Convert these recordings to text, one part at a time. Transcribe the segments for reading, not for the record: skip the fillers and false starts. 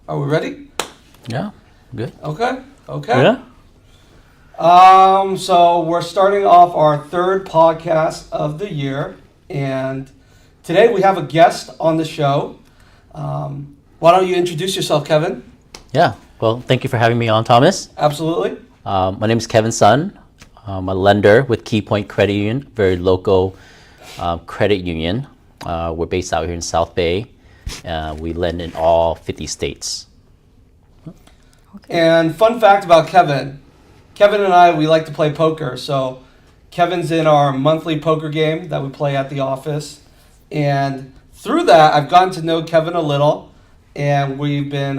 Are we ready? Yeah, good. Okay. Yeah. So we're starting off our third podcast of the year, and today we have a guest on the show. Why don't you introduce yourself, Kevin? Yeah. Well, thank you for having me on, Thomas. Absolutely. My name is Kevin Sun. I'm a lender with Key Point Credit Union, very local credit union. We're based out here in South Bay. We lend in all 50 states. And fun fact about Kevin and I, we like to play poker. So Kevin's in our monthly poker game that we play at the office. And through that, I've gotten to know Kevin a little. And we've been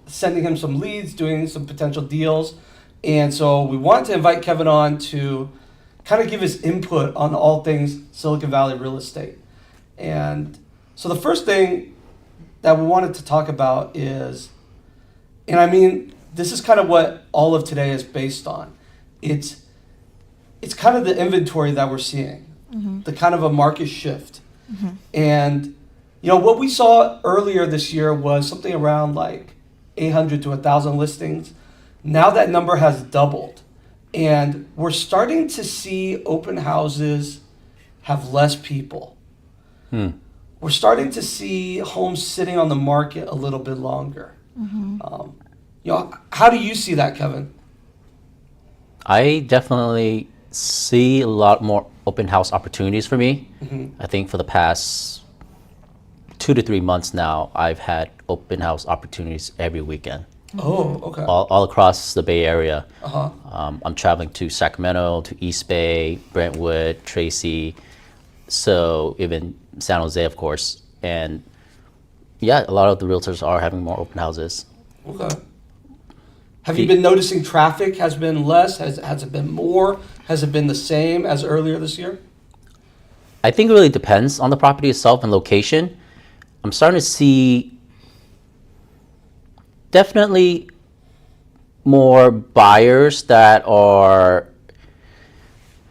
sending him some leads, doing some potential deals. And so we wanted to invite Kevin on to kind of give his input on all things Silicon Valley real estate. And so the first thing that we wanted to talk about is, and I mean, this is kind of what all of today is based on. It's kind of the inventory that we're seeing, the kind of a market shift. And, you know, what we saw earlier this year was something around like 800 to 1,000 listings. Now that number has doubled. And we're starting to see open houses have less people. We're starting to see homes sitting on the market a little bit longer. You know, how do you see that, Kevin? I definitely see a lot more open house opportunities for me. I think for the past 2 to 3 months now, I've had open house opportunities every weekend. Oh, okay. All across the Bay Area. Uh-huh. I'm traveling to Sacramento, to East Bay, Brentwood, Tracy, so even San Jose, of course. And yeah, a lot of the realtors are having more open houses. Okay. Have you been noticing traffic has been less? Has it been more? Has it been the same as earlier this year? I think it really depends on the property itself and location. I'm starting to see definitely more buyers that are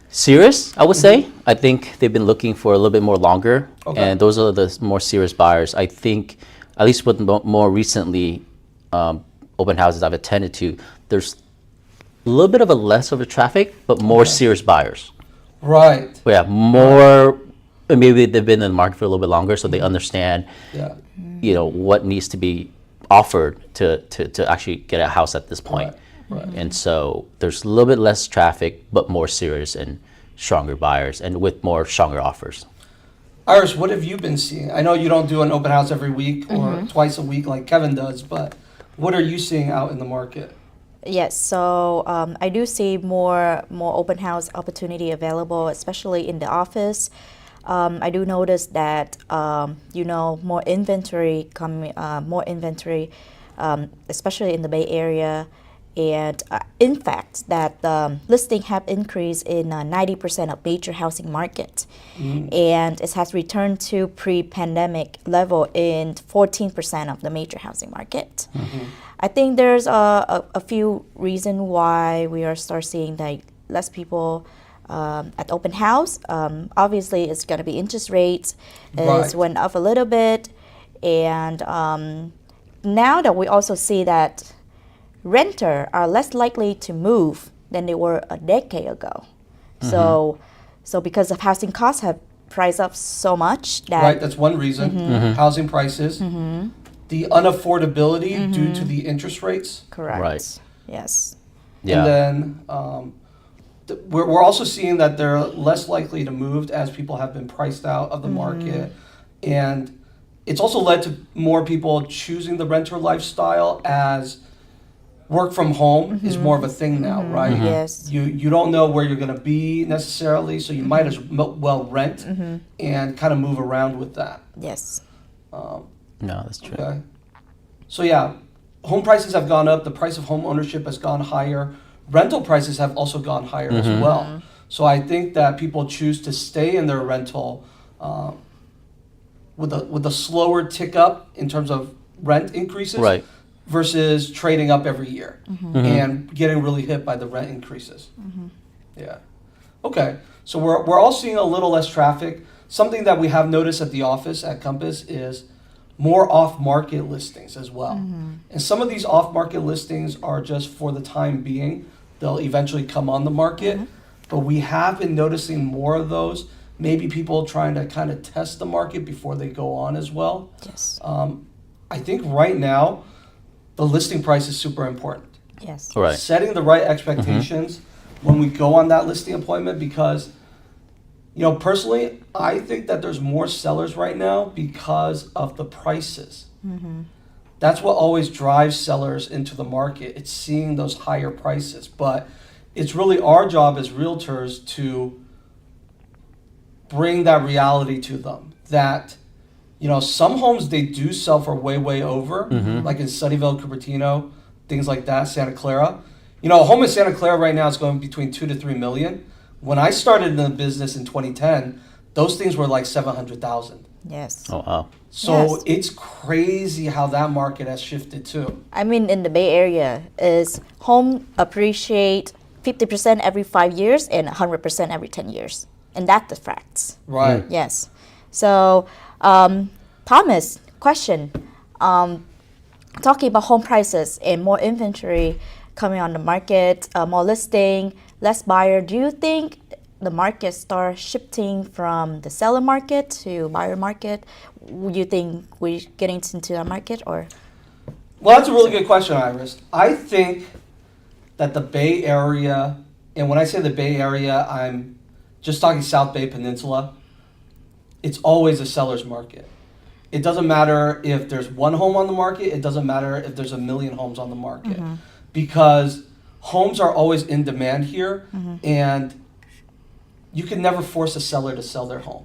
serious, I would say. I think they've been looking for a little bit more longer. Okay. And those are the more serious buyers. I think, at least with more recently, open houses I've attended to, there's a little bit of a less of a traffic, but more serious buyers. Right. Yeah, more, maybe they've been in the market for a little bit longer, so they understand, you know, what needs to be offered to actually get a house at this point. Right. And so there's a little bit less traffic, but more serious and stronger buyers, and with more stronger offers. Iris, what have you been seeing? I know you don't do an open house every week or twice a week like Kevin does, but what are you seeing out in the market? Yes, so I do see more open house opportunity available, especially in the office. I do notice that more inventory coming, especially in the Bay Area, and in fact that listing have increased in 90% of major housing market, and it has returned to pre-pandemic level in 14% of the major housing market. I think there's a few reasons why we are start seeing that less people at open house. Obviously, it's going to be interest rates is went up a little bit, and now that we also see that renters are less likely to move than they were a decade ago. So because of housing costs have priced up so much that That's one reason. Housing prices. The unaffordability due to the interest rates. correct. Right. Yes. Yeah. And then we're also seeing that they're less likely to move as people have been priced out of the market. And it's also led to more people choosing the renter lifestyle as work from home is more of a thing now, right? Yes. You don't know where you're going to be necessarily, so you might as well rent and kind of move around with that. Yes. No, that's true. Okay. So yeah, home prices have gone up. The price of home ownership has gone higher. Rental prices have also gone higher as well. So I think that people choose to stay in their rental with a slower tick up in terms of rent increases. Right. Versus trading up every year and getting really hit by the rent increases. Yeah. Okay. So we're all seeing a little less traffic. Something that we have noticed at the office at Compass is more off-market listings as well. And some of these off-market listings are just for the time being. They'll eventually come on the market. But we have been noticing more of those. Maybe people trying to kind of test the market before they go on as well. Yes. I think right now, the listing price is super important. Yes. Right. Setting the right expectations when we go on that listing appointment, because, you know, personally, I think that there's more sellers right now because of the prices. That's what always drives sellers into the market. It's seeing those higher prices. But it's really our job as realtors to bring that reality to them that, you know, some homes they do sell for way, way over, like in Sunnyvale, Cupertino, things like that, Santa Clara. You know, a home in Santa Clara right now is going between 2 to 3 million. When I started in the business in 2010, those things were like 700,000. Yes. Oh, wow. So Yes. it's crazy how that market has shifted too. I mean, in the Bay Area, is home appreciate 50% every 5 years and 100% every 10 years. And that's the facts. Right. Yes. So, Thomas, question. Talking about home prices and more inventory coming on the market, more listing, less buyer, do you think the market start shifting from the seller market to buyer market? Would you think we're getting into that market or? Well, that's a really good question, Iris. I think that the Bay Area, and when I say the Bay Area, I'm just talking South Bay Peninsula, it's always a seller's market. It doesn't matter if there's one home on the market. It doesn't matter if there's a million homes on the market. Because homes are always in demand here, and you can never force a seller to sell their home.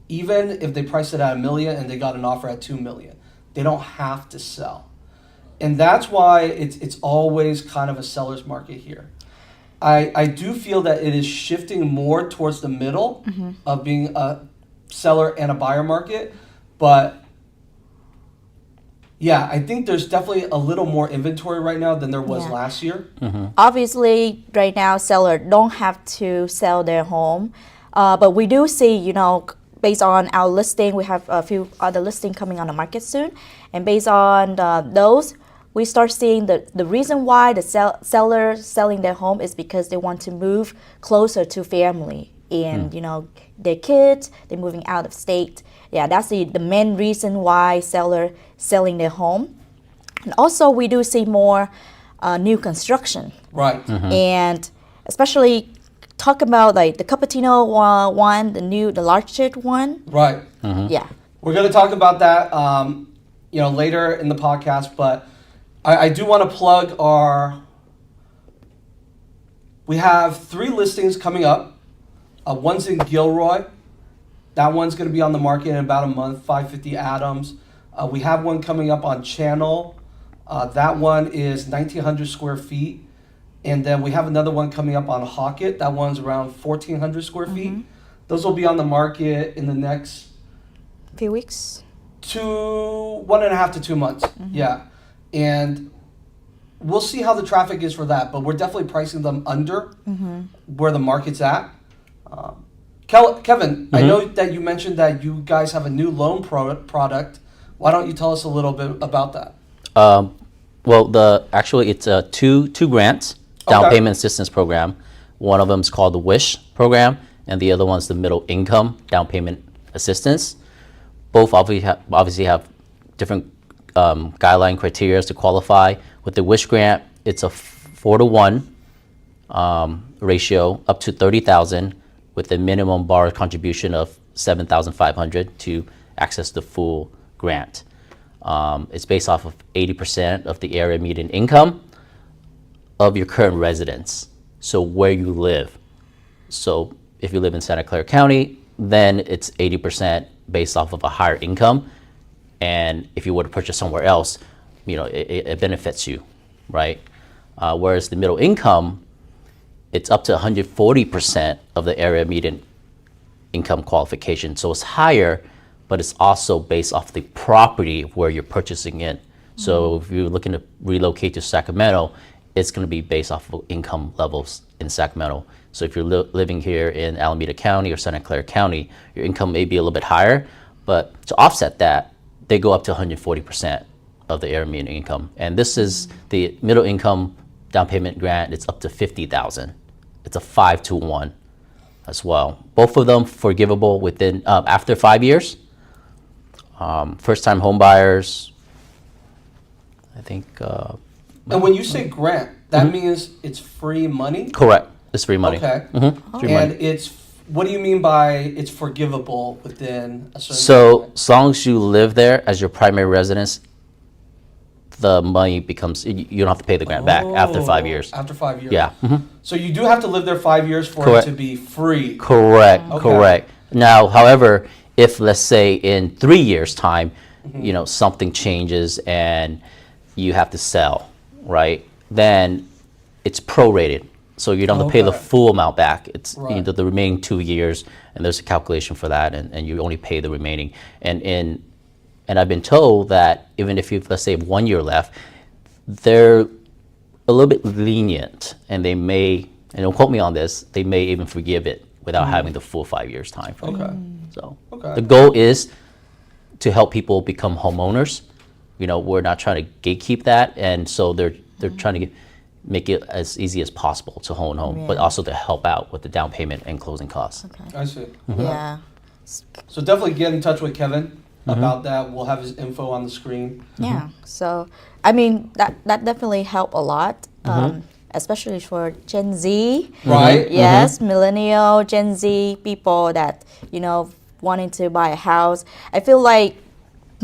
Even if they price it at $1 million and they got an offer at $2 million, they don't have to sell. And that's why it's always kind of a seller's market here. I do feel that it is shifting more towards the middle of being a seller and a buyer market. But yeah, I think there's definitely a little more inventory right now than there was last year. Obviously, right now, seller don't have to sell their home. But we do see, you know, based on our listing, we have a few other listings coming on the market soon. And based on those, we start seeing the reason why the seller selling their home is because they want to move closer to family. And, you know, their kids, they're moving out of state. Yeah, that's the main reason why seller selling their home. And also, we do see more new construction. Right. And especially talk about like the Cupertino one, the large one. Right. Yeah. We're going to talk about that, you know, later in the podcast. But I do want to plug we have 3 listings coming up. One's in Gilroy. That one's going to be on the market in about a month, 550 Adams. We have one coming up on Channel. That one is 1,900 square feet. And then we have another one coming up on Hokett. That one's around 1,400 square feet. Those will be on the market in the next Few weeks. 1.5 to 2 months. Yeah. And we'll see how the traffic is for that. But we're definitely pricing them under where the market's at. Kevin, I know that you mentioned that you guys have a new loan product. Why don't you tell us a little bit about that? Well, actually it's two grants, down Okay. payment assistance program. One of them is called the WISH program, and the other one's the middle income down payment assistance. Both obviously have different guideline criteria to qualify. With the WISH grant, it's a 4-to-1 ratio up to $30,000 with a minimum borrower contribution of $7,500 to access the full grant. It's based off of 80% of the area median income of your current residence, so where you live. So if you live in Santa Clara County, then it's 80% based off of a higher income. And if you were to purchase somewhere else, you know, it benefits you, right? Whereas the middle income, it's up to 140% of the area median income qualification. So it's higher, but it's also based off the property where you're purchasing it. So if you're looking to relocate to Sacramento, it's going to be based off of income levels in Sacramento. So if you're living here in Alameda County or Santa Clara County, your income may be a little bit higher, but to offset that, they go up to 140% of the area median income. And this is the middle income down payment grant. It's up to $50,000. It's a 5-to-1 as well. Both of them forgivable within after 5 years. First-time home buyers, I think. And when you say grant, that means it's free money? Correct. It's free money. Okay. It's free And money. what do you mean by it's forgivable within a certain So as long as you live there as your primary residence, the money becomes, you don't have to pay the grant back after 5 years. After 5 years. Yeah. So you do have to live there 5 years for Correct. it to be free. Correct. Okay. Correct. Now, however, if let's say in 3 years' time, something changes and you have to sell, right? Then it's prorated. So you don't have to pay the Okay. full amount back. It's Right. the remaining 2 years, and there's a calculation for that, and you only pay the remaining. And I've been told that even if you, let's say, have 1 year left, they're a little bit lenient, and they may, and don't quote me on this, they may even forgive it without having the full 5 years time frame. Okay. So Okay. the goal is to help people become homeowners. We're not trying to gatekeep that, and so they're trying to make it as easy as possible to own home, but Yeah. also to help out with the down payment and closing costs. Okay. I see. Yeah. So definitely get in touch with Kevin about that. We'll have his info on the screen. Yeah. So I mean that definitely helped a lot, especially for Gen Z. Right? Yes, millennial, Gen Z people that wanting to buy a house. I feel like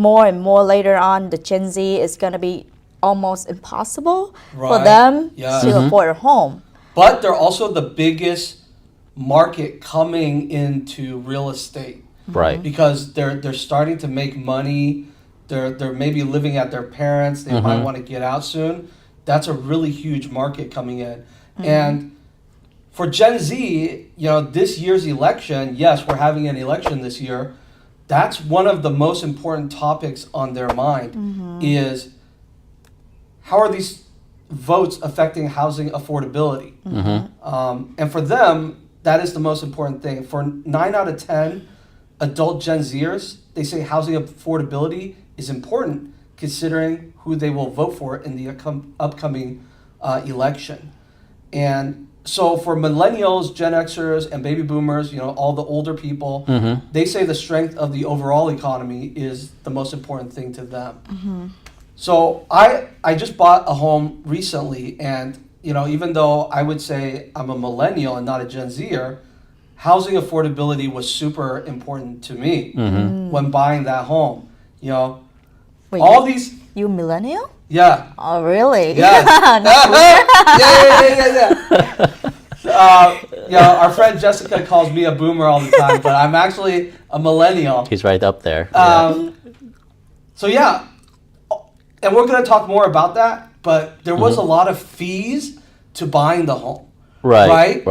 more and more later on, the Gen Z is gonna be almost impossible for Right. them Yes. to afford a home. But they're also the biggest market coming into real estate Right. because they're starting to make money. They're maybe living at their parents. They might want to get out soon. That's a really huge market coming in. And for Gen Z, this year's election, yes, we're having an election this year. That's one of the most important topics on their mind is how are these votes affecting housing affordability? And for them, that is the most important thing. For 9 out of 10 adult Gen Zers, they say housing affordability is important considering who they will vote for in the upcoming election. And so for millennials, Gen Xers, and baby boomers, all the older people, they say the strength of the overall economy is the most important thing to them. So I just bought a home recently, and even though I would say I'm a millennial and not a Gen Zer, housing affordability was super important to me when buying that home. Wait, All these, you millennial? yeah. Oh, really? Yeah. yeah. Our friend Jessica calls me a boomer all the time, but I'm actually a millennial. He's right up there. So yeah, and we're going to talk more about that, but there was a lot of fees to buying the home. Right.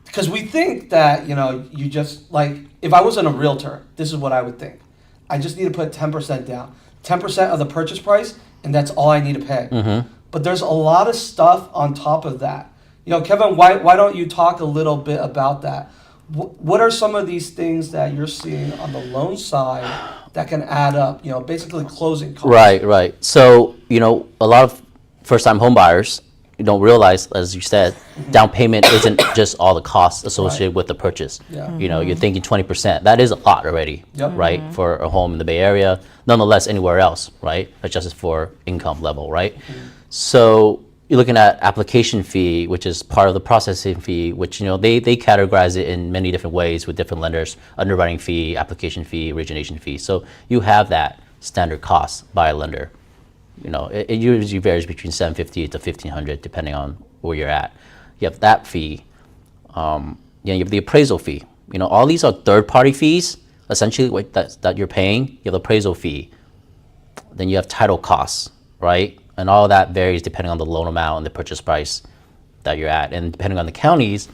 Because we think that, you just, like, if I wasn't a realtor, this is what I would think. I just need to put 10% down. 10% of the purchase price, and that's all I need to pay. But there's a lot of stuff on top of that. Kevin, why don't you talk a little bit about that? What are some of these things that you're seeing on the loan side that can add up, basically closing costs? Right. So, a lot of first-time home buyers don't realize, as you said, down payment isn't just all the costs associated with the purchase. Yeah. You're thinking 20%. That is a lot already, right, for a home in the Bay Area. Nonetheless, anywhere else, right, adjusted for income level, right? So you're looking at application fee, which is part of the processing fee, which, they categorize it in many different ways with different lenders: underwriting fee, application fee, origination fee. So you have that standard cost by a lender. It usually varies between $750 to $1,500 depending on where you're at. You have that fee. You have the appraisal fee. All these are third-party fees, essentially that you're paying. You have the appraisal fee. Then you have title costs, right? And all of that varies depending on the loan amount and the purchase price that you're at. And depending on the counties,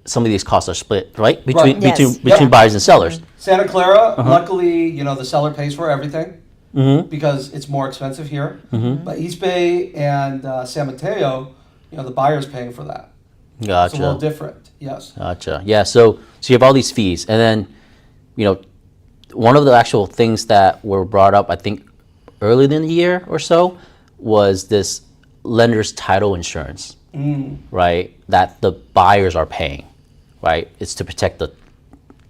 some of these costs are split, right? Between buyers and sellers. Santa Clara, luckily, the seller pays for everything because it's more expensive here. But East Bay and San Mateo, the buyer's paying for that. Gotcha. It's a little different, yes. Gotcha. Yeah, so you have all these fees, and then, one of the actual things that were brought up, I think, earlier in the year or so, was this lender's title insurance, right? That the buyers are paying, right? It's to protect the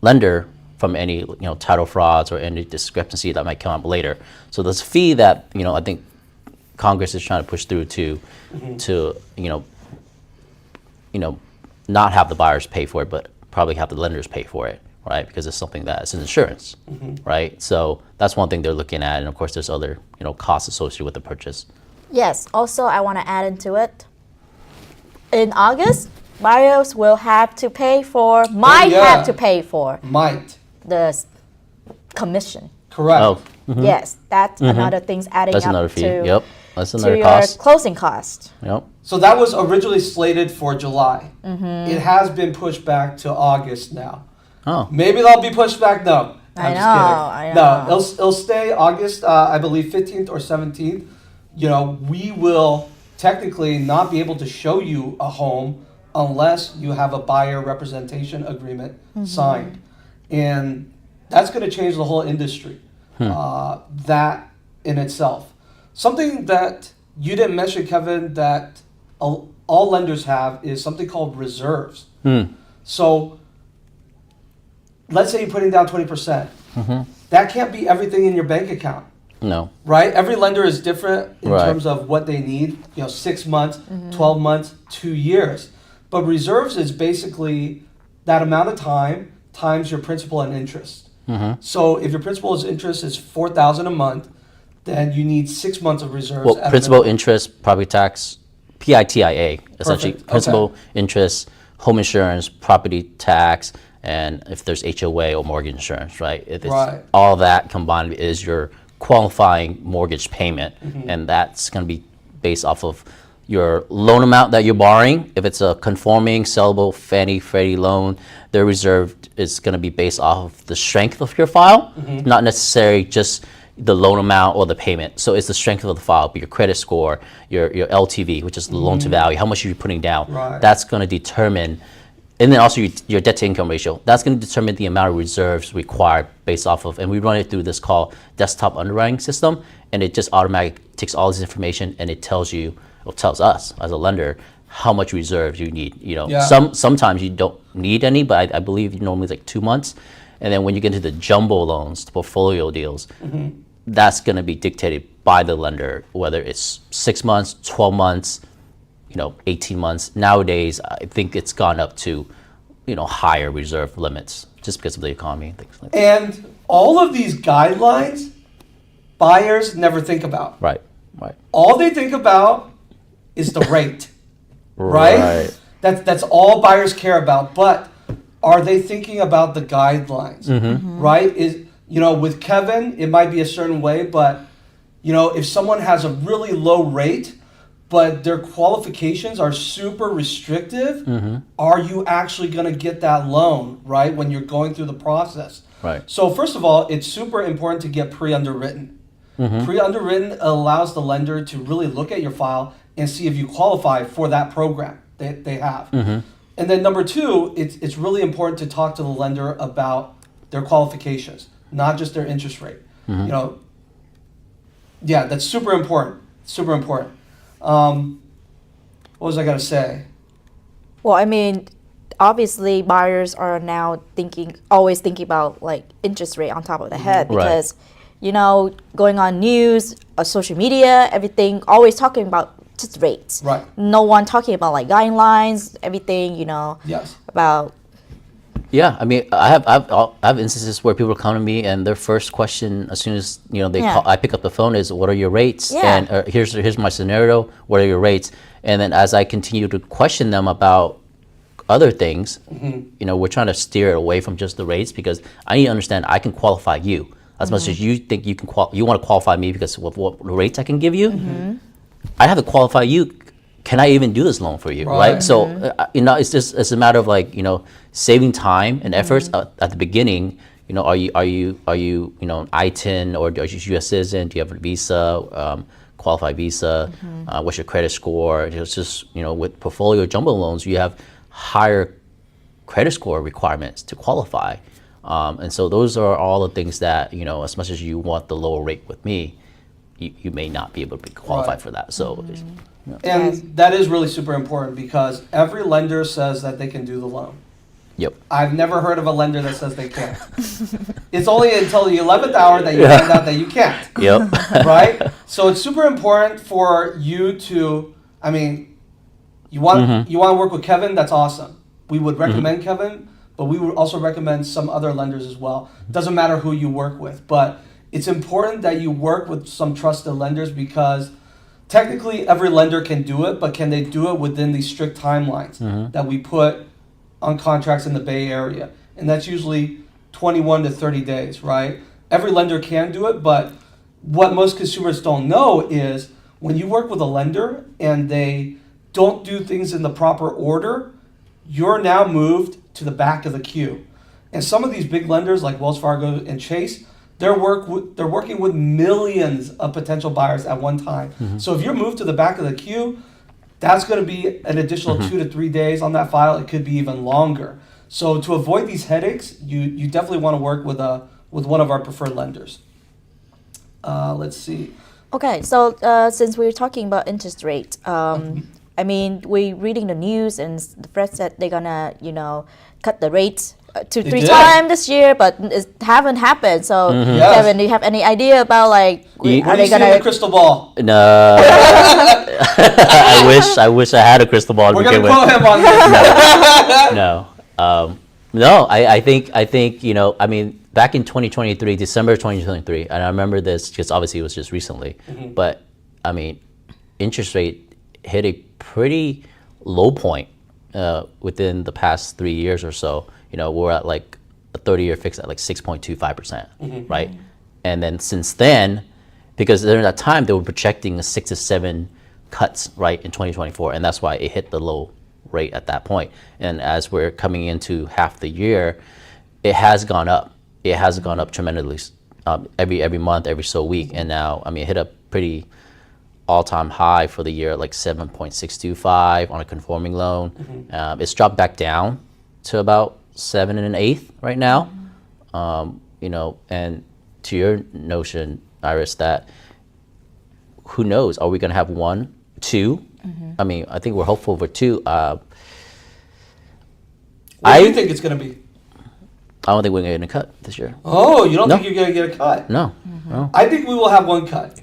lender from any title frauds or any discrepancy that might come up later. So there's a fee that I think Congress is trying to push through to not have the buyers pay for it, but probably have the lenders pay for it, right? Because it's something that is an insurance, right? So that's one thing they're looking at, and of course there's other costs associated with the purchase. Yes. Also, I want to add into it. In August, buyers will have to pay for, have to pay for the commission. Correct. Oh, Yes, that's another thing's adding that's up another fee. to, Yep, that's to another your cost. closing cost. Yep. So that was originally slated for July. It has been pushed back to August now. Oh. Maybe that'll be pushed back. No, I I'm know, just kidding. I know. No, it'll stay August, I believe 15th or 17th. We will technically not be able to show you a home unless you have a buyer representation agreement signed. And that's going to change the whole industry. That in itself. Something that you didn't mention, Kevin, that all lenders have is something called reserves. So let's say you're putting down 20%. That can't be everything in your bank account. No. Right? Every lender is different in Right. terms of what they need. 6 months, 12 months, 2 years. But reserves is basically that amount of time times your principal and interest. So if your principal is interest is $4,000 a month, then you need 6 months of reserves. Well, at a principal, minimum. interest, property tax, PITIA, essentially. Perfect. Principal, Okay. interest, home insurance, property tax, and if there's HOA or mortgage insurance, right? If it's Right. all that combined is your qualifying mortgage payment, and that's going to be based off of your loan amount that you're borrowing. If it's a conforming, sellable Fannie Freddie loan, their reserve is going to be based off of the strength of your file, not necessarily just the loan amount or the payment. So it's the strength of the file, but your credit score, your LTV, which is the loan to value, how much are you putting down? Right. That's going to determine, and then also your debt to income ratio. That's going to determine the amount of reserves required based off of, and we run it through this called desktop underwriting system, and it just automatically takes all this information and it tells you, or tells us as a lender, how much reserves you need. Yeah. Sometimes you don't need any, but I believe normally it's like 2 months. And then when you get into the jumbo loans, the portfolio deals, that's going to be dictated by the lender, whether it's 6 months, 12 months, 18 months. Nowadays, I think it's gone up to, higher reserve limits just because of the economy and things like that. And all of these guidelines, buyers never think about. Right. All they think about is the rate, right? Right. That's all buyers care about. But are they thinking about the guidelines, right? With Kevin, it might be a certain way, but if someone has a really low rate, but their qualifications are super restrictive, are you actually going to get that loan, right? When you're going through the process. Right. So first of all, it's super important to get pre-underwritten. Pre-underwritten allows the lender to really look at your file and see if you qualify for that program that they have. And then number two, it's really important to talk to the lender about their qualifications, not just their interest rate. That's super important. Super important. What was I going to say? Well, I mean, obviously buyers are now always thinking about like interest rate on top of the head because, going on news, social media, everything, always talking about just rates. Right. No one talking about like guidelines, everything, Yes. about. Yeah, I mean, I have instances where people come to me and their first question, as soon as they call, I pick up the phone, is what are your rates? Yeah. And here's my scenario. What are your rates? And then as I continue to question them about other things, we're trying to steer it away from just the rates because I need to understand I can qualify you as much as you think you can. You want to qualify me because of what rates I can give you. I have to qualify you. Can I even do this loan for you, right? So, it's a matter of like, saving time and efforts at the beginning. Are you an I-10 or are you a U.S. citizen? Do you have a visa, qualified visa? What's your credit score? It's just, with portfolio jumbo loans, you have higher credit score requirements to qualify. And so those are all the things that, as much as you want the lower rate with me, you may not be able to qualify Right. for that. So, And Yes. that is really super important because every lender says that they can do the loan. yep. I've never heard of a lender that says they can't. It's only until the 11th hour that you find out that you can't, Yep. right? So it's super important for you to, you want to work with Kevin, that's awesome. We would recommend Kevin, but we would also recommend some other lenders as well. Doesn't matter who you work with, but it's important that you work with some trusted lenders because technically every lender can do it, but can they do it within these strict timelines that we put on contracts in the Bay Area? And that's usually 21 to 30 days, right? Every lender can do it, but what most consumers don't know is when you work with a lender and they don't do things in the proper order, you're now moved to the back of the queue. And some of these big lenders like Wells Fargo and Chase, they're working with millions of potential buyers at one time. So if you're moved to the back of the queue, that's going to be an additional 2 to 3 days on that file. It could be even longer. So to avoid these headaches, you definitely want to work with one of our preferred lenders. Let's see. Okay, so since we're talking about interest rate, we're reading the news and the Fed said they're gonna, cut the rates two, They 3 did. times this year, but it haven't happened. So, Yes. Kevin, do you have any idea about Ye- What do you are they see in the gonna? crystal ball? No. I wish I had a crystal ball to We're begin going to with. quote him on this. No. No, I think, back in 2023, December 2023, and I remember this because obviously it was just recently, but interest rate hit a pretty low point within the past 3 years or so. We're at like a 30-year fix at like 6.25%, right? And then since then, because during that time they were projecting 6 to 7 cuts, right, in 2024, and that's why it hit the low rate at that point. And as we're coming into half the year, it has gone up. It has gone up tremendously every month, every so week, and now it hit a pretty all-time high for the year, like 7.625 on a conforming loan. It's dropped back down to about 7 1/8 right now. And to your notion, Iris, that who knows? Are we going to have 1, 2? I think we're hopeful for 2. What do you think it's going to be? I don't think we're going to get a cut this year. Oh, you don't No. think you're going to get a cut? No, no. I think we will have one cut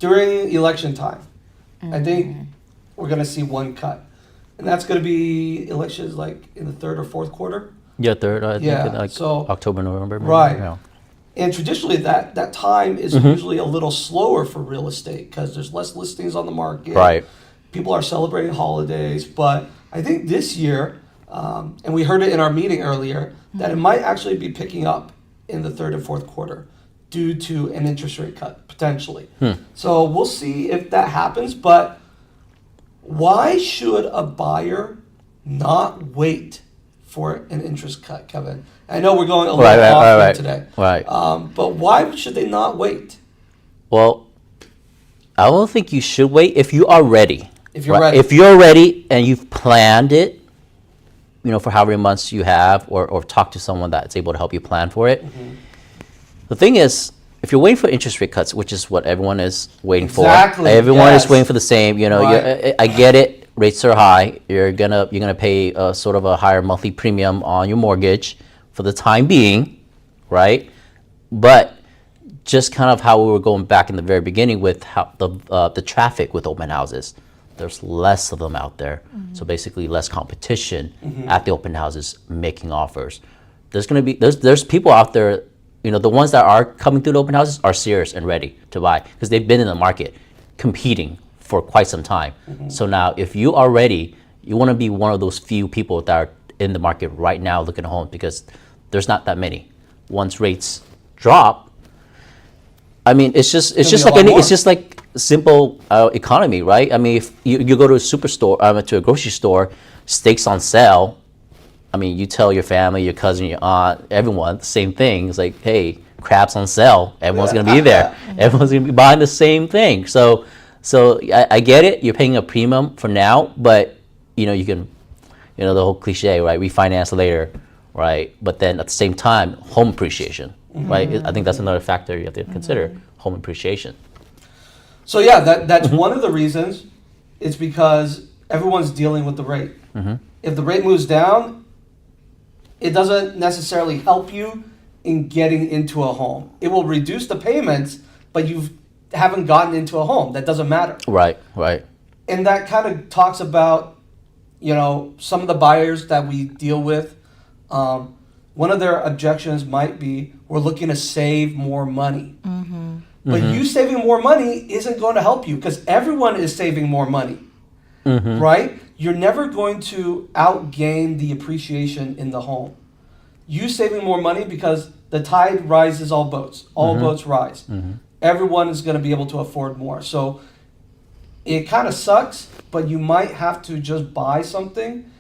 during election time. I think we're going to see one cut. And that's going to be elections like in the 3rd or 4th quarter. Yeah, third. I Yeah, think like so- October, November. Maybe. Right. Yeah. And traditionally that time is usually a little slower for real estate because there's less listings on the market. Right. People are celebrating holidays. But I think this year, and we heard it in our meeting earlier, that it might actually be picking up in the 3rd and 4th quarter due to an interest rate cut, potentially. So we'll see if that happens. But why should a buyer not wait for an interest cut, Kevin? I know we're going a little off today. Right. But why should they not wait? Well, I don't think you should wait if you are ready. If you're ready. If you're ready and you've planned it, for however many months you have, or talk to someone that's able to help you plan for it. The thing is, if you're waiting for interest rate cuts, which is what everyone is waiting Exactly, for, everyone yes. is waiting for the same. Right. I get it. Rates are high. You're gonna pay sort of a higher monthly premium on your mortgage for the time being, right? But just kind of how we were going back in the very beginning with how the traffic with open houses. There's less of them out there, so basically less competition at the open houses making offers. There's people out there, the ones that are coming through the open houses are serious and ready to buy because they've been in the market competing for quite some time. So now, if you are ready, you want to be one of those few people that are in the market right now looking at homes because there's not that many. Once rates drop, it's just like simple economy, right? If you go to a superstore, to a grocery store, steaks on sale. You tell your family, your cousin, your aunt, everyone the same thing. It's like, hey, crabs on sale. Everyone's gonna be there. Everyone's gonna be buying the same thing. So I get it. You're paying a premium for now, but you can, the whole cliche, right? Refinance later, right? But then at the same time, home appreciation, right? I think that's another factor you have to consider, home appreciation. So yeah, that's one of the reasons. It's because everyone's dealing with the rate. If the rate moves down, it doesn't necessarily help you in getting into a home. It will reduce the payments, but you haven't gotten into a home. That doesn't matter. Right, right. And that kind of talks about, some of the buyers that we deal with. One of their objections might be, we're looking to save more money. But you saving more money isn't going to help you because everyone is saving more money, right? You're never going to outgain the appreciation in the home. You saving more money because the tide rises all boats. All boats rise. Everyone is going to be able to afford more. So it kind of sucks, but you might have to just buy something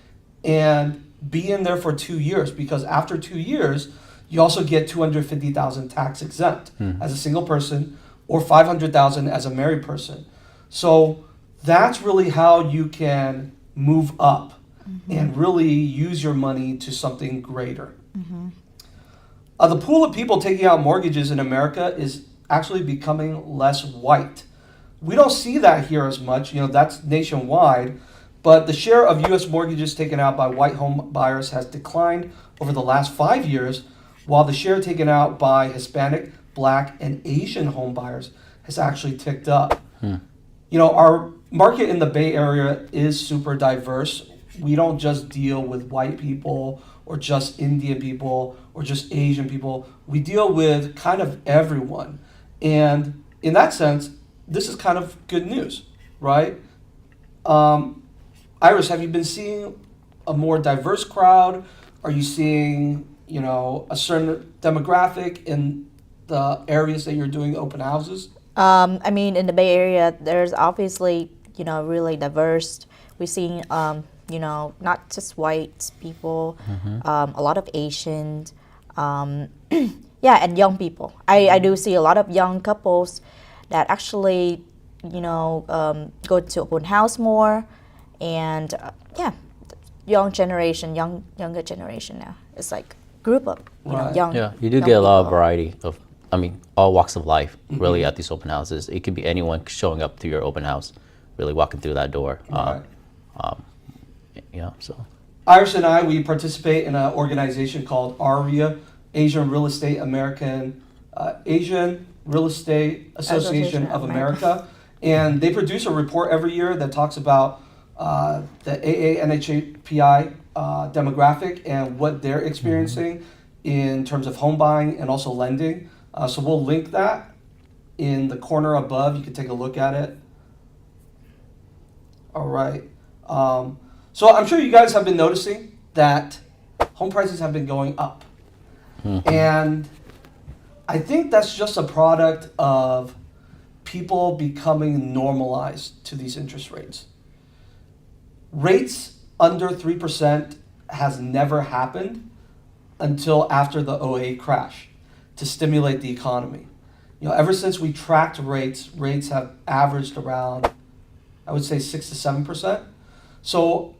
and be in there for 2 years, because after 2 years, you also get $250,000 tax exempt as a single person, or $500,000 as a married person. So that's really how you can move up and really use your money to something greater. The pool of people taking out mortgages in America is actually becoming less white. We don't see that here as much. That's nationwide. But the share of U.S. mortgages taken out by white home buyers has declined over the last 5 years, while the share taken out by Hispanic, Black, and Asian home buyers has actually ticked up. Our market in the Bay Area is super diverse. We don't just deal with white people or just Indian people or just Asian people. We deal with kind of everyone. And in that sense, this is kind of good news, right? Iris, have you been seeing a more diverse crowd? Are you seeing, a certain demographic in the areas that you're doing open houses? In the Bay Area, there's obviously, really diverse. We're seeing, not just white people, a lot of Asians, and young people. I do see a lot of young couples that actually, go to open house more, and younger generation now. It's like group of young. Yeah, you do young get a lot of people. variety of, all walks of life really at these open houses. It could be anyone showing up to your open house, really walking through that door. Right. So. Iris and I, we participate in an organization called AREAA, Asian Real Estate Asian Real Estate Association of America. And they produce a report every year that talks about the AANHPI demographic and what they're experiencing in terms of home buying and also lending. So we'll link that in the corner above. You can take a look at it. All right. So I'm sure you guys have been noticing that home prices have been going up. And I think that's just a product of people becoming normalized to these interest rates. Rates under 3% has never happened until after the '08 crash to stimulate the economy. Ever since we tracked rates have averaged around, I would say 6 to 7%. So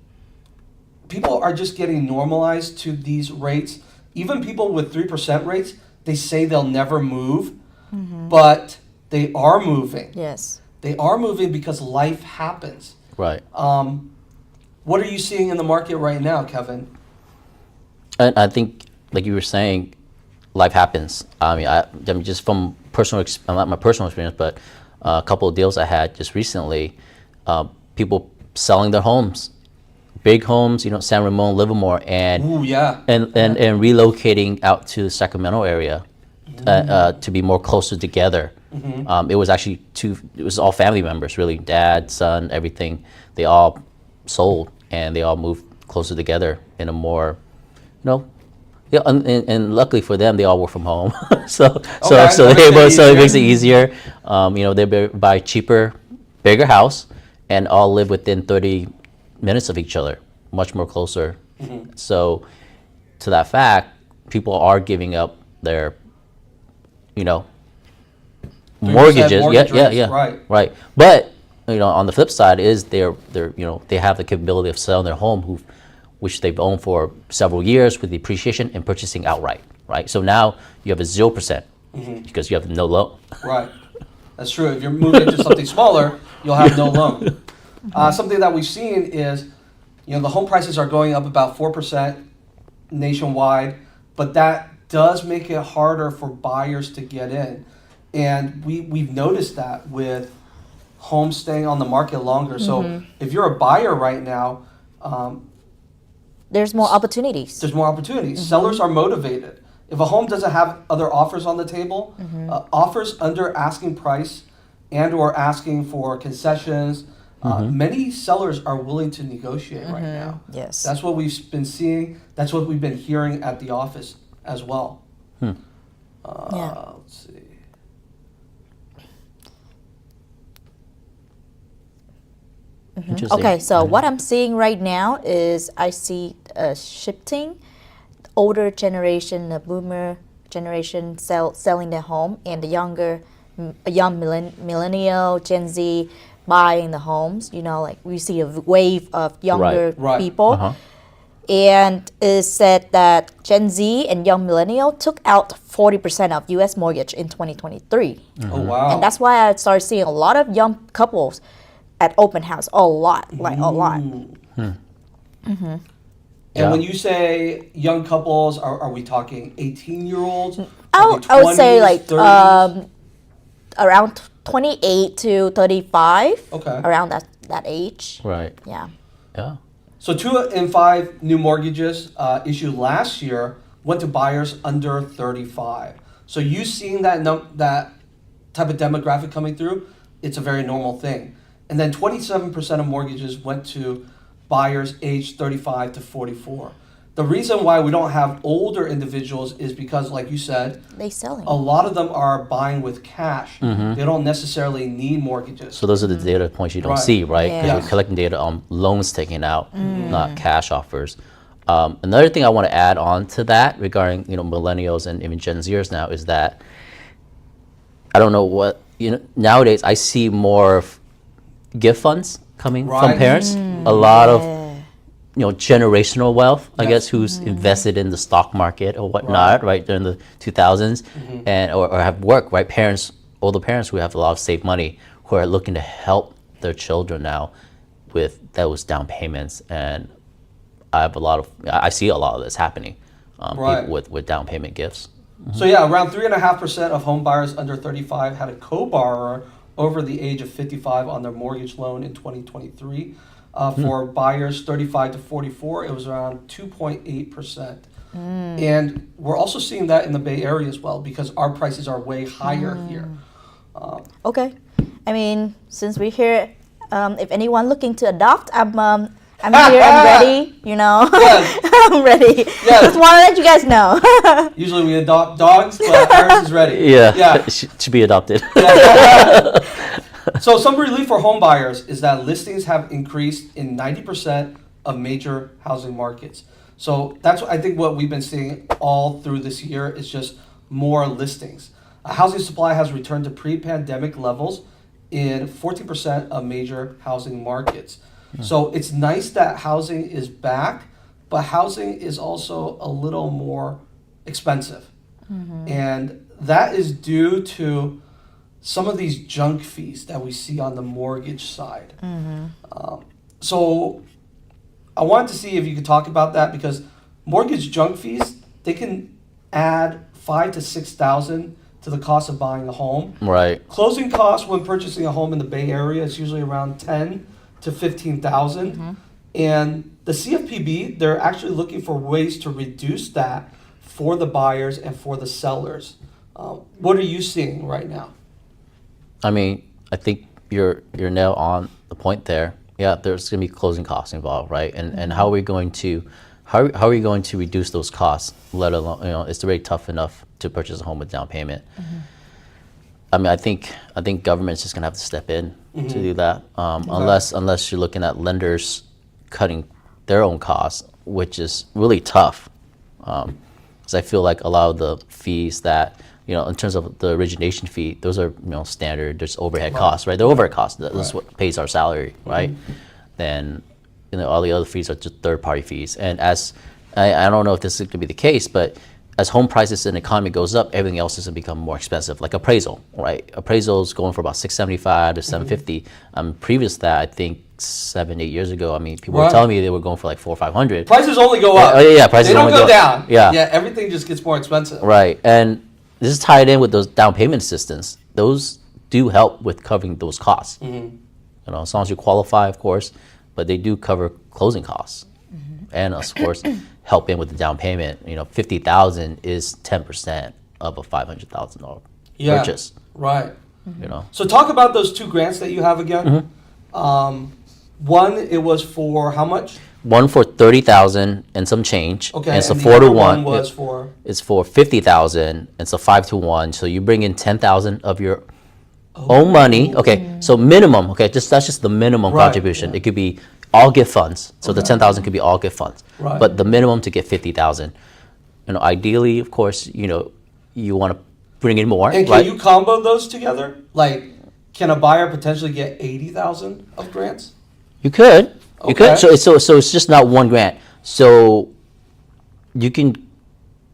people are just getting normalized to these rates. Even people with 3% rates, they say they'll never move, but they are moving. Yes. They are moving because life happens. Right. What are you seeing in the market right now, Kevin? And I think, like you were saying, life happens. I mean, just from not my personal experience, but a couple of deals I had just recently, people selling their homes, big homes, San Ramon, Livermore, and and relocating out to the Sacramento area to be more closer together. It was actually it was all family members, really, dad, son, everything. They all sold and they all moved closer together in a more, and luckily for them, they all work from home. so it makes it easier. They buy cheaper, bigger house and all live within 30 minutes of each other, much more closer. So to that fact, people are giving up their, mortgages. Right. But on the flip side is they have the capability of selling their home, who which they've owned for several years with depreciation, and purchasing outright, right? So now you have a 0% because you have no loan. Right. That's true. If you're moving into something smaller, you'll have no loan. Something that we've seen is, the home prices are going up about 4% nationwide, but that does make it harder for buyers to get in. And we've noticed that with homes staying on the market longer. So if you're a buyer right now, there's more opportunities. there's more opportunities. Sellers are motivated. If a home doesn't have other offers on the table, offers under asking price and or asking for concessions, many sellers are willing to negotiate right now. Yes. That's what we've been seeing. That's what we've been hearing at the office as well. Yeah. Let's see. Interesting. Okay, so what I'm seeing right now is I see shifting, older generation, the boomer generation selling their home, and the young millennial, Gen Z buying the homes. Like we see a wave of younger Right. people. And it said that Gen Z and young millennial took out 40% of U.S. mortgage in 2023. Oh, wow. And that's why I started seeing a lot of young couples at open house, a lot. And when you say young couples, are we talking 18-year-olds? I would say like around 28 to 35. Okay. Around that age. Right. Yeah. Yeah. So 2 in 5 new mortgages issued last year went to buyers under 35. So you seeing that that type of demographic coming through, it's a very normal thing. And then 27% of mortgages went to buyers aged 35 to 44. The reason why we don't have older individuals is because, like you said, They selling. a lot of them are buying with cash. They don't necessarily need mortgages. So those are the data points you don't Right. see, right? Because Yeah. you're collecting data on loans taken out, not cash offers. Another thing I want to add on to that regarding millennials and even Gen Zers now is that I don't know what nowadays I see more of gift funds coming from Right. parents. A lot of generational wealth, I guess, who's invested in the stock market or whatnot, right, during the 2000s, and or have worked, right? Older parents who have a lot of saved money who are looking to help their children now with those down payments, and I see a lot of this happening, Right. people with down payment gifts. So yeah, around 3.5% of home buyers under 35 had a co-borrower over the age of 55 on their mortgage loan in 2023. For buyers 35 to 44, it was around 2.8%. And we're also seeing that in the Bay Area as well because our prices are way higher here. Okay. I mean, since we're here, if anyone looking to adopt, I'm here, I'm ready, Yes. I'm ready. Yes. Just want to let you guys know. Usually we adopt dogs, but ours is ready. Yeah, should be adopted. So some relief for home buyers is that listings have increased in 90% of major housing markets. So that's I think what we've been seeing all through this year is just more listings. Housing supply has returned to pre-pandemic levels in 14% of major housing markets. So it's nice that housing is back, but housing is also a little more expensive. And that is due to some of these junk fees that we see on the mortgage side. So I wanted to see if you could talk about that because mortgage junk fees, they can add $5,000 to $6,000 to the cost of buying a home. Right. Closing costs when purchasing a home in the Bay Area is usually around $10,000 to $15,000. And the CFPB, they're actually looking for ways to reduce that for the buyers and for the sellers. What are you seeing right now? I mean, I think you're nail on the point there. Yeah, there's going to be closing costs involved, right? And how are we going to reduce those costs? Let alone, it's already tough enough to purchase a home with down payment. I mean, I think government's just going to have to step in to do that. Unless you're looking at lenders cutting their own costs, which is really tough. Because I feel like a lot of the fees that in terms of the origination fee, those are standard. There's overhead costs, right? They're overhead costs. That's what pays our salary, right? Then all the other fees are just third-party fees. And as I don't know if this is going to be the case, but as home prices in the economy goes up, everything else is going to become more expensive, like appraisal, right? Appraisal is going for about $675 to $750. Previous to that, I think 7-8 years ago, I mean, people were telling me they were going for like $400 or $500. Prices only go up. Prices they don't only go down. Yeah, everything just gets more expensive. Right, and this is tied in with those down payment assistance. Those do help with covering those costs. As long as you qualify, of course, but they do cover closing costs, and of course, help in with the down payment. $50,000 is 10% of a $500,000 purchase. Right. So talk about those two grants that you have again. One, it was for how much? One for $30,000 and some change. Okay. And it's a the 4 other to 1. Was for? It's for $50,000. It's a 5 to 1. So you bring in $10,000 of your own money. Okay. So minimum. Okay. That's just the minimum contribution. Yeah. It could be all gift funds. So the $10,000 could be all gift funds. Right. But the minimum to get $50,000. Ideally, of course, you want to bring in more. And can right? you combo those together? Like, can a buyer potentially get $80,000 of grants? You could. You Okay. could. So it's just not one grant. So you can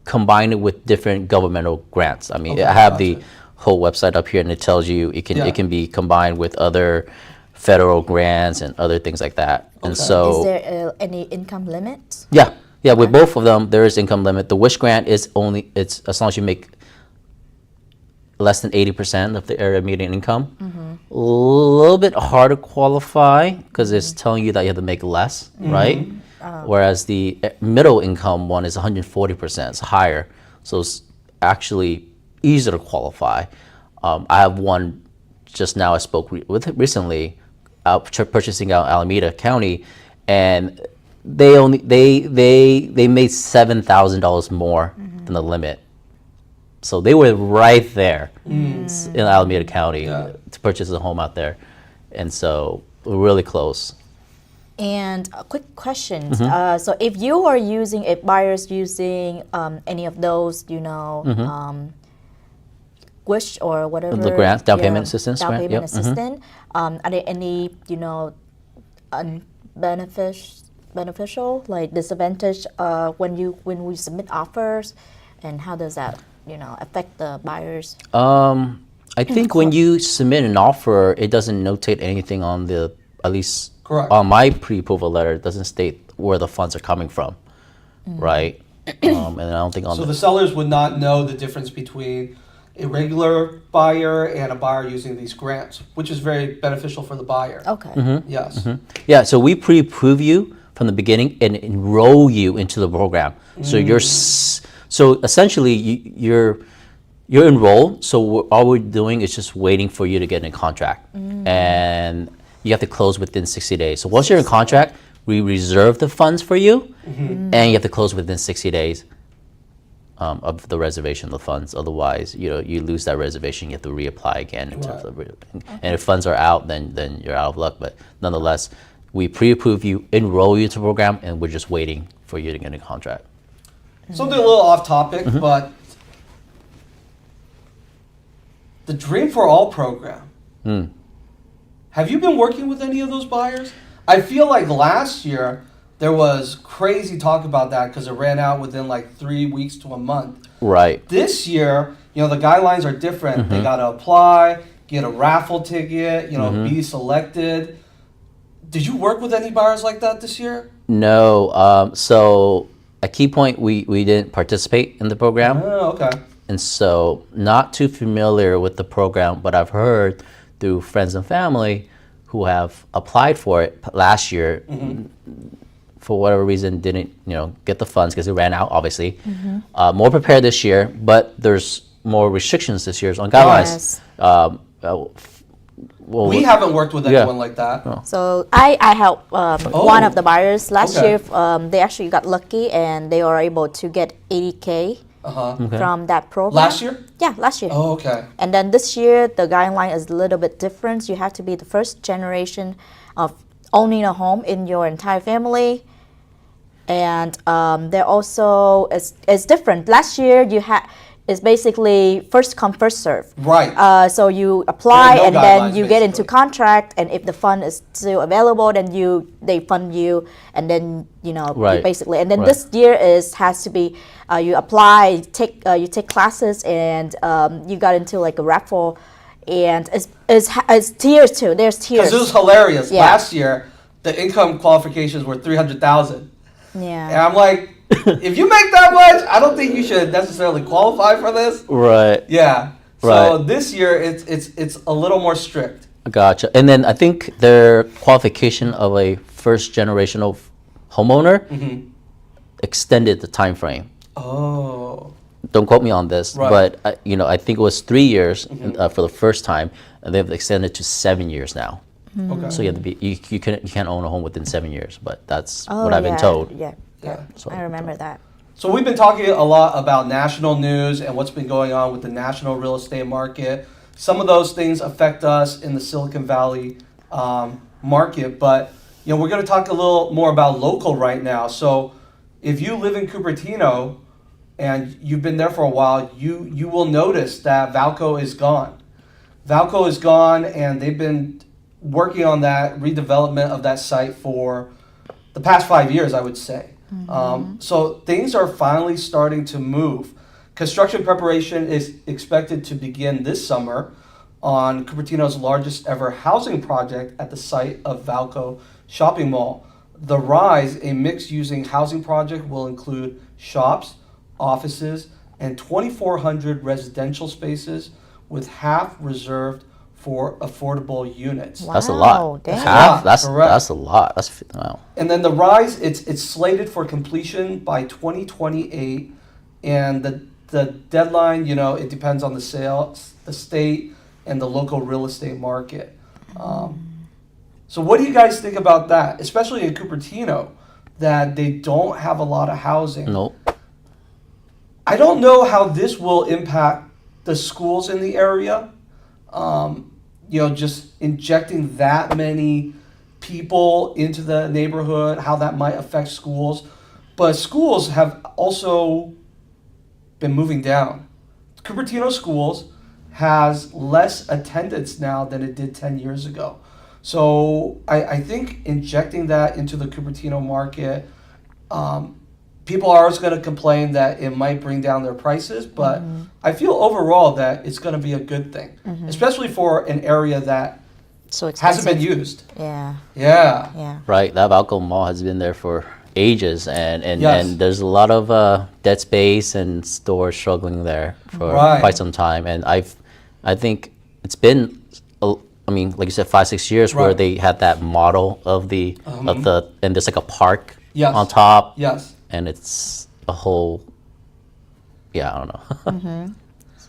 combine it with different governmental grants. I mean, Okay, I have gotcha. the whole website up here, and it tells you it Yeah. can be combined with other federal grants and other things like that. And Okay. so Is there any income limit? yeah, with both of them there is income limit. The Wish grant is it's as long as you make less than 80% of the area median income. A little bit hard to qualify because it's telling you that you have to make less, right? Whereas the middle income one is 140%, it's higher. So it's actually easier to qualify. I have one just now I spoke with recently, purchasing out Alameda County, and they made $7,000 more than the limit. So they were right there in Alameda County to purchase a home out there. And so we're really close. And a quick question. So if you are if buyers using any of those, Wish or whatever. The grant, down payment assistance down grant, payment yep, assistance. Are there any, beneficial, like disadvantage when we submit offers, and how does that, affect the buyers? I think when you submit an offer, it doesn't notate anything on at least Correct. on my pre-approval letter, it doesn't state where the funds are coming from, right? And I don't think on So the sellers would not know the difference between a regular buyer and a buyer using these grants, which is very beneficial for the buyer. Okay. Yes. Yeah, so we pre-approve you from the beginning and enroll you into the program. So so essentially you're enrolled. So all we're doing is just waiting for you to get in a contract, and you have to close within 60 days. So once you're in contract, we reserve the funds for you, and you have to close within 60 days of the reservation of the funds. Otherwise, you lose that reservation. You have to reapply again. And if funds are out, then you're out of luck. But nonetheless, we pre-approve you, enroll you into the program, and we're just waiting for you to get a contract. Something a little off topic, but the Dream for All program. Have you been working with any of those buyers? I feel like last year there was crazy talk about that because it ran out within like 3 weeks to a month. Right. This year, the guidelines are different. They got to apply, get a raffle ticket, be selected. Did you work with any buyers like that this year? No. So at Key Point, we didn't participate in the program. Oh, okay. And so not too familiar with the program, but I've heard through friends and family who have applied for it last year, for whatever reason didn't get the funds because it ran out, obviously. More prepared this year, but there's more restrictions this year on guidelines. We haven't worked with anyone like that. So I helped one of the buyers last year. They actually got lucky and they were able to get $80K from that program. Last year? Yeah, last year. Oh, okay. And then this year, the guideline is a little bit different. You have to be the first generation of owning a home in your entire family. And there also is different. Last year, is basically first come, first serve. Right. So you apply There are no and then guidelines, you get into basically. contract, and if the fund is still available, then they fund you, and then you Right. basically. And then Right. this year has to be you apply, you take classes, and you got into like a raffle, and it's tiers too. There's tiers. Because it was hilarious. Yeah. Last year, the income qualifications were 300,000. Yeah. And I'm like, if you make that much, I don't think you should necessarily qualify for this. Right. Yeah. So Right. this year it's a little more strict. Gotcha. And then I think their qualification of a first generational homeowner extended the time frame. Oh. Don't quote me on this, Right. but I think it was 3 years for the first time, and they've extended to 7 years now. Okay. So you have to be you can't own a home within 7 years, but that's Oh, what I've been told. Yeah. Yeah. So- I remember that. So we've been talking a lot about national news and what's been going on with the national real estate market. Some of those things affect us in the Silicon Valley market, but we're going to talk a little more about local right now. So if you live in Cupertino and you've been there for a while, you will notice that Valco is gone. Valco is gone, and they've been working on that redevelopment of that site for the past 5 years, I would say. So things are finally starting to move. Construction preparation is expected to begin this summer on Cupertino's largest ever housing project at the site of Valco Shopping Mall. The Rise, a mixed-using housing project, will include shops, offices, and 2,400 residential spaces, with half reserved for affordable units. Wow. That's a lot. Dang. Half. That's Correct. a lot. That's wow. And then the Rise, it's slated for completion by 2028, and the deadline, it depends on the state, and the local real estate market. So what do you guys think about that, especially in Cupertino, that they don't have a lot of housing? Nope. I don't know how this will impact the schools in the area. Just injecting that many people into the neighborhood, how that might affect schools. But schools have also been moving down. Cupertino schools has less attendance now than it did 10 years ago. So I think injecting that into the Cupertino market, people are always going to complain that it might bring down their prices, but I feel overall that it's going to be a good thing, especially for an area that So expensive. hasn't been used. Yeah. Yeah. Yeah. Right. That Valco Mall has been there for ages, and Yes. there's a lot of dead space and stores struggling there for Right. quite some time. And I think it's been, like you said, 5-6 years where Right. they had that model of the and there's like a park Yes. on top, Yes. and it's a whole. Yeah, I don't know.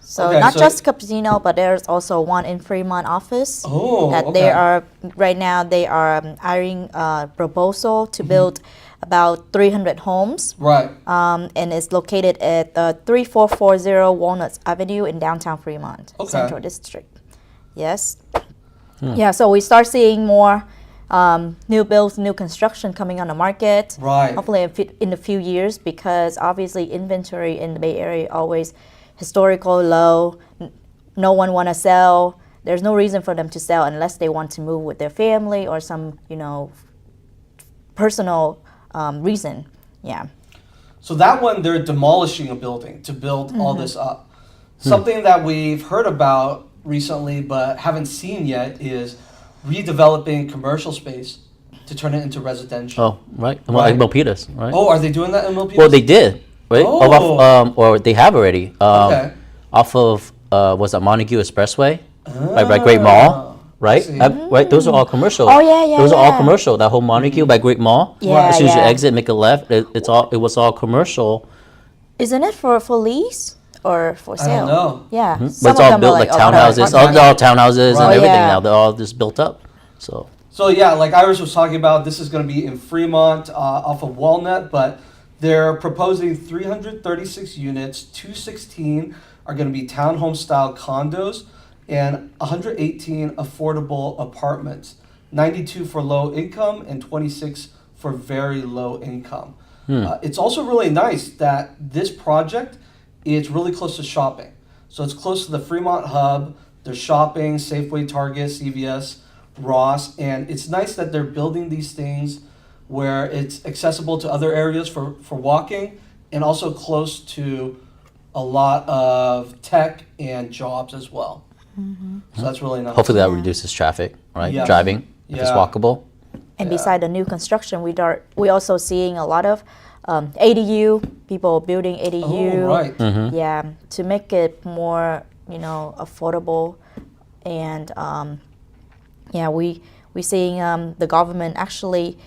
So Okay, not so- just Cupertino, but there's also one in Fremont office. Oh, That okay. they are right now they are hiring a proposal to build about 300 homes. Right. And it's located at 3440 Walnut Avenue in downtown Fremont, Okay. Central District. Yes. Yeah, so we start seeing more new builds, new construction coming on the market. Right. Hopefully in a few years, because obviously inventory in the Bay Area always historical low. No one want to sell. There's no reason for them to sell unless they want to move with their family or some, personal reason. Yeah. So that one, they're demolishing a building to build all this up. Something that we've heard about recently but haven't seen yet is redeveloping commercial space to turn it into residential. Oh, right. Well, Right. like Milpitas, right? Oh, are they doing that in Milpitas? Well, they did, right? Oh. Or they have already. Okay. Off of was that Montague Expressway, right by Great Mall, right? see. Right. Those are all commercial. Oh, yeah, yeah, Those are all yeah. commercial. That whole Montague by Great Mall. Yeah, As soon as you yeah. exit, make a left. It was all commercial. Isn't it for lease or for I sale? don't know. Yeah. But Some it's of all them built are like oh, townhouses. apartments. They're all townhouses Right. and everything Yeah. now. They're all just built up. So So yeah, like Iris was talking about, this is going to be in Fremont off of Walnut, but they're proposing 336 units, 216 are going to be townhome style condos, and 118 affordable apartments, 92 for low income and 26 for very low income. It's also really nice that this project it's really close to shopping. So it's close to the Fremont hub. There's shopping, Safeway, Target, CVS, Ross, and it's nice that they're building these things where it's accessible to other areas for walking and also close to a lot of tech and jobs as well. So that's really nice. Hopefully that reduces traffic, right? Yes. Driving, if it's Yeah. walkable. And Yeah. beside the new construction, we also seeing a lot of ADU, people building ADU. Oh, right. Yeah, to make it more, affordable. And we seeing the government actually,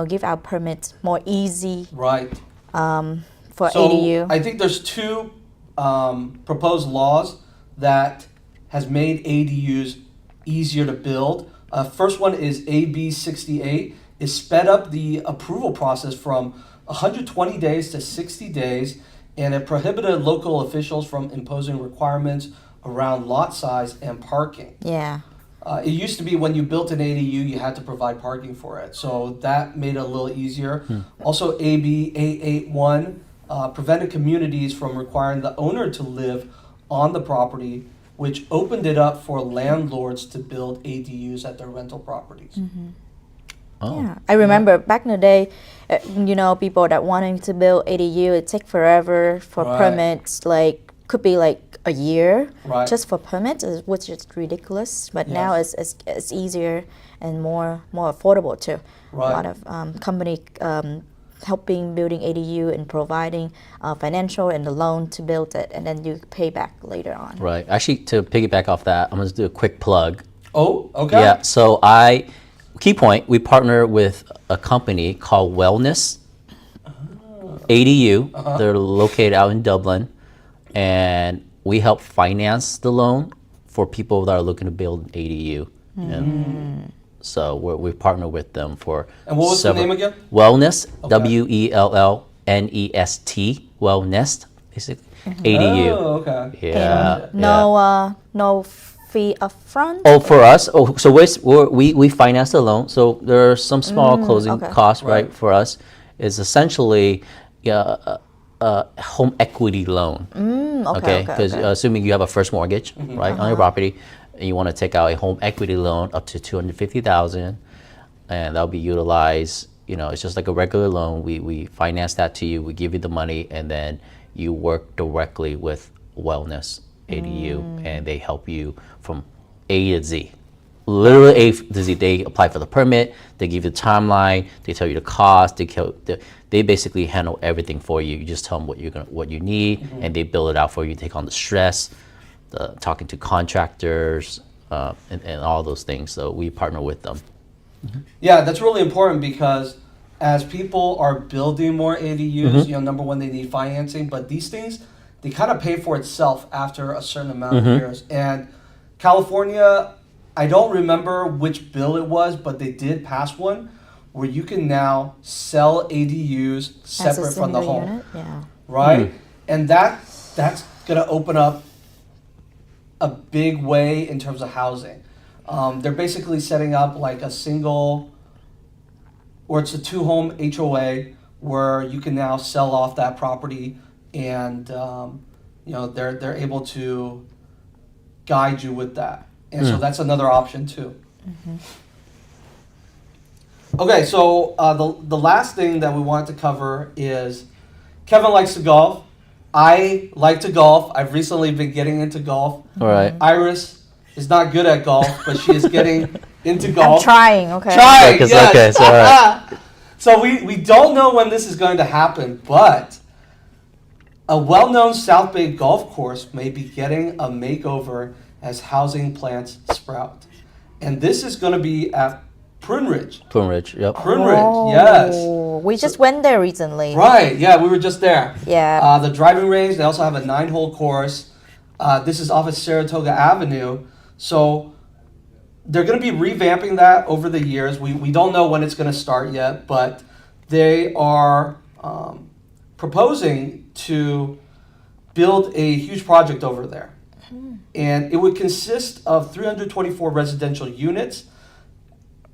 give out permits more easy Right. for So ADU. I think there's two proposed laws that has made ADUs easier to build. First one is AB 68. It sped up the approval process from 120 days to 60 days, and it prohibited local officials from imposing requirements around lot size and parking. Yeah. It used to be when you built an ADU, you had to provide parking for it. So that made it a little easier. Also, AB 881 prevented communities from requiring the owner to live on the property, which opened it up for landlords to build ADUs at their rental properties. Oh. Yeah, I remember back in the day, people that wanting to build ADU, it take forever for Right. permits. Could be a year Right. just for permits, which is ridiculous. But now Yes. it's easier and more affordable too. Right. A lot of company helping building ADU and providing financial and the loan to build it, and then you pay back later on. Right. Actually, to piggyback off that, I'm going to do a quick plug. Oh, okay. Yeah. So key point, we partner with a company called Wellness ADU. They're located out in Dublin, and we help finance the loan for people that are looking to build an ADU. And so we partner with them for. And what was the name again? Wellness, Okay. WELLNEST, Wellnest, basically. ADU. Oh, okay. Yeah. And no fee upfront. Oh, for us, so we finance the loan. So there are some small closing okay. costs, right? Right. For us, it's essentially a home equity loan. Okay. Because assuming you have a first mortgage, right, on your property, and you want to take out a home equity loan up to $250,000, and that'll be utilized. It's just like a regular loan. We finance that to you. We give you the money, and then you work directly with Wellness ADU, and they help you from A to Z. Literally A to Z. They apply for the permit. They give you the timeline. They tell you the cost. They basically handle everything for you. You just tell them what you need, and they build it out for you. Take on the stress, talking to contractors, and all those things. So we partner with them. Yeah, that's really important because as people are building more ADUs, number one, they need financing, but these things, they kind of pay for itself after a certain amount of years. And California, I don't remember which bill it was, but they did pass one where you can now sell ADUs As a separate from the single home. unit? Yeah. Right? And that's going to open up a big way in terms of housing. They're basically setting up like a single, or it's a two-home HOA where you can now sell off that property, and they're able to guide you with that, and so that's another option too. Okay, so the last thing that we wanted to cover is Kevin likes to golf. I like to golf. I've recently been getting into golf. All right. Iris is not good at golf, but she is getting into golf. I'm trying, okay. Trying, Okay, yes. okay, so all right. So we don't know when this is going to happen, but a well-known South Bay golf course may be getting a makeover as housing plans sprout. And this is going to be at Prunridge. Prunridge, yep. Prunridge, yes. We just went there recently. Right, yeah, we were just there. Yeah. The driving range, they also have a 9-hole course. This is off of Saratoga Avenue. So they're going to be revamping that over the years. We don't know when it's going to start yet, but they are proposing to build a huge project over there. And it would consist of 324 residential units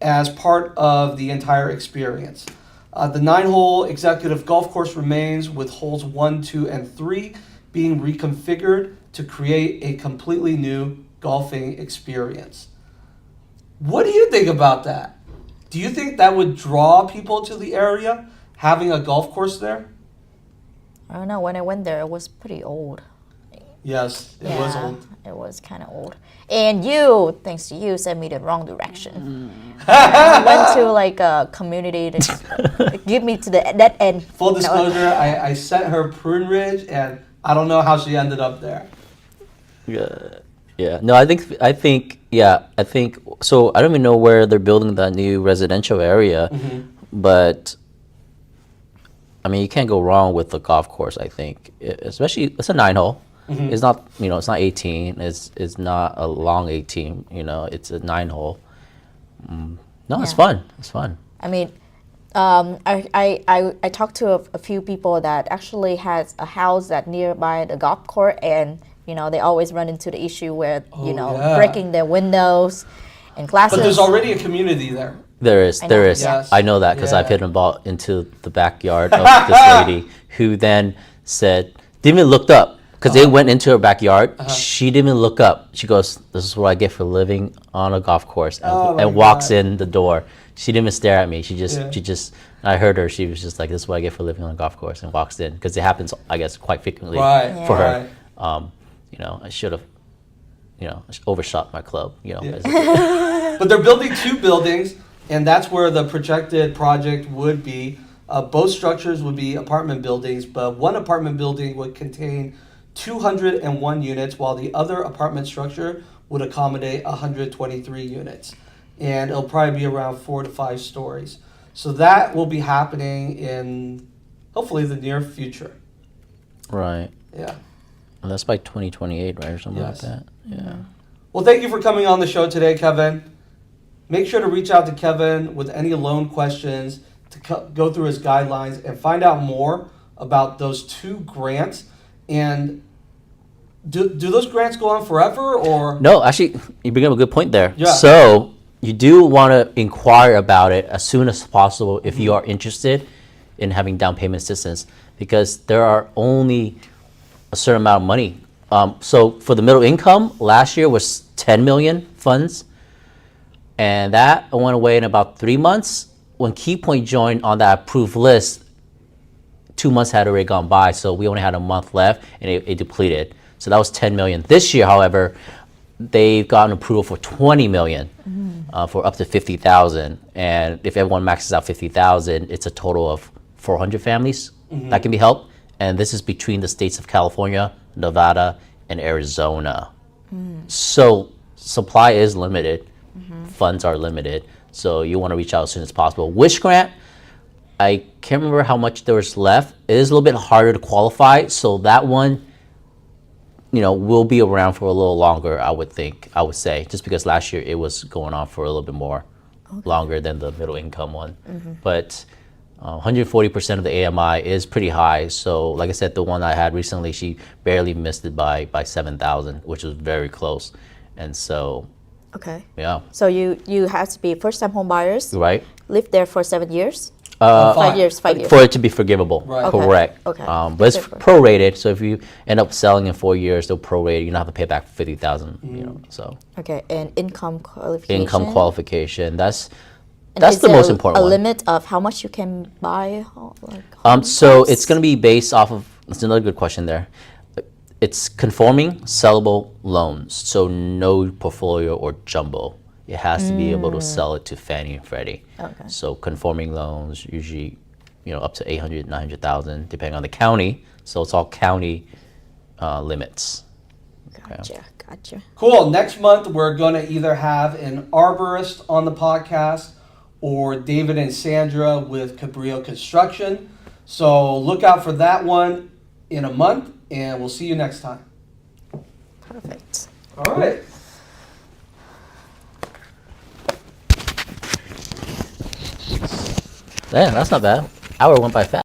as part of the entire experience. The 9-hole executive golf course remains with holes 1, 2, and 3 being reconfigured to create a completely new golfing experience. What do you think about that? Do you think that would draw people to the area, having a golf course there? I don't know. When I went there, it was pretty old. Yes, it was old. It was kind of old. And you, thanks to you, sent me the wrong direction. I went to like a community to just, give me to that end. Full disclosure, I sent her Prune Ridge, and I don't know how she ended up there. Yeah. No, I think. So I don't even know where they're building that new residential area, but I mean, you can't go wrong with the golf course. I think, especially it's a 9-hole. It's not, it's not 18. It's not a long 18. It's a 9-hole. No, it's fun. It's fun. I mean, I talked to a few people that actually has a house that nearby the golf course, and they always run into the issue where breaking their windows and glasses. But there's already a community there. There is. Yes. I know that because I've hit and bought into the backyard of this lady who then said, didn't even looked up. Because they went into her backyard, she didn't even look up. She goes, "This is what I get for living on a golf course," and walks in the door. She didn't even stare at me. She just. I heard her. She was just like, "This is what I get for living on a golf course," and walks in because it happens, I guess, quite frequently for her. I should have, overshot my club. But they're building 2 buildings, and that's where the projected project would be. Both structures would be apartment buildings, but one apartment building would contain 201 units, while the other apartment structure would accommodate 123 units. And it'll probably be around 4 to 5 stories. So that will be happening in hopefully the near future. Right. Yeah. And that's by 2028, right, or something Yes. like that. Yeah. Well, thank you for coming on the show today, Kevin. Make sure to reach out to Kevin with any loan questions to go through his guidelines and find out more about those 2 grants. And do those grants go on forever, or? No, actually, you bring up a good point there. Yeah. So you do want to inquire about it as soon as possible if you are interested in having down payment assistance, because there are only a certain amount of money. So for the middle income, last year was 10 million funds, and that went away in about 3 months. When Keypoint joined on that approved list, 2 months had already gone by, so we only had a month left, and it depleted. So that was 10 million. This year, however, they've gotten approval for 20 million for up to 50,000. And if everyone maxes out 50,000, it's a total of 400 families that can be helped. And this is between the states of California, Nevada, and Arizona. So supply is limited, funds are limited. So you want to reach out as soon as possible. Wish grant, I can't remember how much there was left. It is a little bit harder to qualify, so that one, will be around for a little longer, I would say, just because last year it was going on for a little bit more longer than the middle income one. But 140% of the AMI is pretty high. So like I said, the one I had recently, she barely missed it by 7,000, which was very close. And so, Okay. yeah. So you have to be first-time home buyers, Right? live there for 7 years? 5 5 years, 5 years. For it to be forgivable, Right. Okay. correct. Okay. But it's Different. prorated, so if you end up selling in 4 years, they'll prorate it. You don't have to pay back 50,000. So Okay, and income qualification? income qualification. That's And is the there most important a one. limit of how much you can buy? So it's going to be based off of. That's another good question there. It's conforming sellable loans, so no portfolio or jumbo. It has to be able to sell it to Fannie and Freddie. Okay. So conforming loans, usually, up to 800, 900,000, depending on the county. So it's all county limits. Gotcha. Cool. Next month, we're going to either have an arborist on the podcast or David and Sandra with Cabrillo Construction. So look out for that one in a month, and we'll see you next time. Perfect. All right. Yeah, that's not bad. Hour went by fast.